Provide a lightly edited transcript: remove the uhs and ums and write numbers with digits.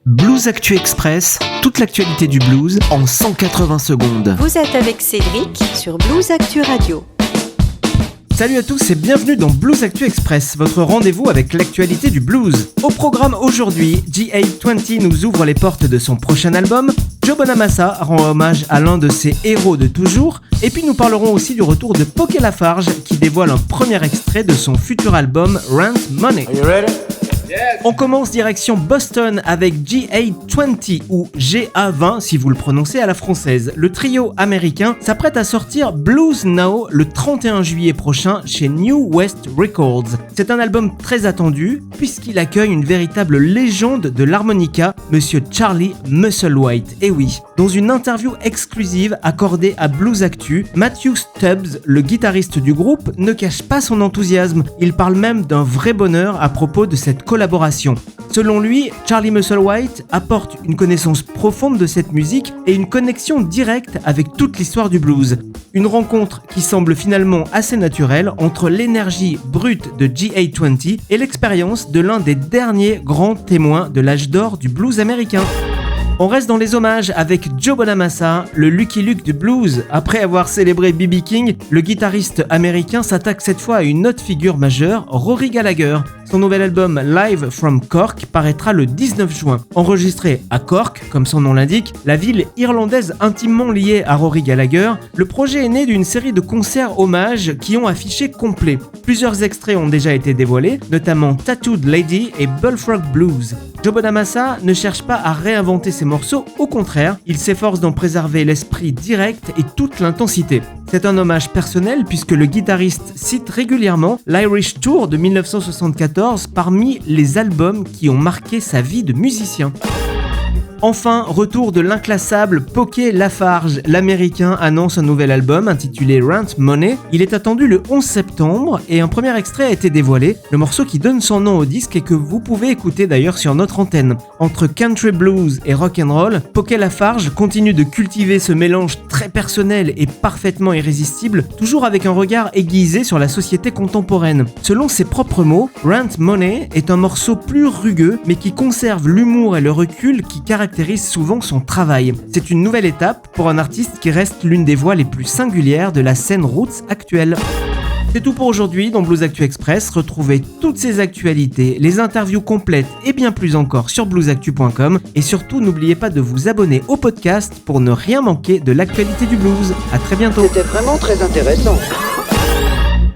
Blues Actu Express, toute l'actualité du blues en 180 secondes. Vous êtes avec Cédric sur Blues Actu Radio. Salut à tous et bienvenue dans Blues Actu Express, votre rendez-vous avec l'actualité du blues. Au programme aujourd'hui, G820 nous ouvre les portes de son prochain album, Joe Bonamassa rend hommage à l'un de ses héros de toujours, et puis nous parlerons aussi du retour de Poké Lafarge qui dévoile un premier extrait de son futur album Rent Money. Are you ready? On commence direction Boston avec G820 ou GA20 si vous le prononcez à la française. Le trio américain s'apprête à sortir Blues Now le 31 juillet prochain chez New West Records. C'est un album très attendu puisqu'il accueille une véritable légende de l'harmonica, Monsieur Charlie Musselwhite. Et oui, dans une interview exclusive accordée à Blues Actu, Matthew Stubbs, le guitariste du groupe, ne cache pas son enthousiasme. Il parle même d'un vrai bonheur à propos de cette collaboration. Selon lui, Charlie Musselwhite apporte une connaissance profonde de cette musique et une connexion directe avec toute l'histoire du blues. Une rencontre qui semble finalement assez naturelle entre l'énergie brute de G820 et l'expérience de l'un des derniers grands témoins de l'âge d'or du blues américain. On reste dans les hommages avec Joe Bonamassa, le Lucky Luke du blues. Après avoir célébré B.B. King, le guitariste américain s'attaque cette fois à une autre figure majeure, Rory Gallagher. Son nouvel album Live from Cork paraîtra le 19 juin. Enregistré à Cork, comme son nom l'indique, la ville irlandaise intimement liée à Rory Gallagher, le projet est né d'une série de concerts hommages qui ont affiché complet. Plusieurs extraits ont déjà été dévoilés, notamment Tattooed Lady et Bullfrog Blues. Joe Bonamassa ne cherche pas à réinventer ses morceaux, au contraire, il s'efforce d'en préserver l'esprit direct et toute l'intensité. C'est un hommage personnel puisque le guitariste cite régulièrement l'Irish Tour de 1974 parmi les albums qui ont marqué sa vie de musicien. Enfin, retour de l'inclassable Poké Lafarge. L'américain annonce un nouvel album intitulé Rent Money. Il est attendu le 11 septembre et un premier extrait a été dévoilé, le morceau qui donne son nom au disque et que vous pouvez écouter d'ailleurs sur notre antenne. Entre country blues et rock'n'roll, Poké Lafarge continue de cultiver ce mélange très personnel et parfaitement irrésistible, toujours avec un regard aiguisé sur la société contemporaine. Selon ses propres mots, Rent Money est un morceau plus rugueux mais qui conserve l'humour et le recul qui caractérise souvent son travail. C'est une nouvelle étape pour un artiste qui reste l'une des voix les plus singulières de la scène roots actuelle. C'est tout pour aujourd'hui dans Blues Actu Express. Retrouvez toutes ces actualités, les interviews complètes et bien plus encore sur bluesactu.com. Et surtout, n'oubliez pas de vous abonner au podcast pour ne rien manquer de l'actualité du blues. À très bientôt. C'était vraiment très intéressant.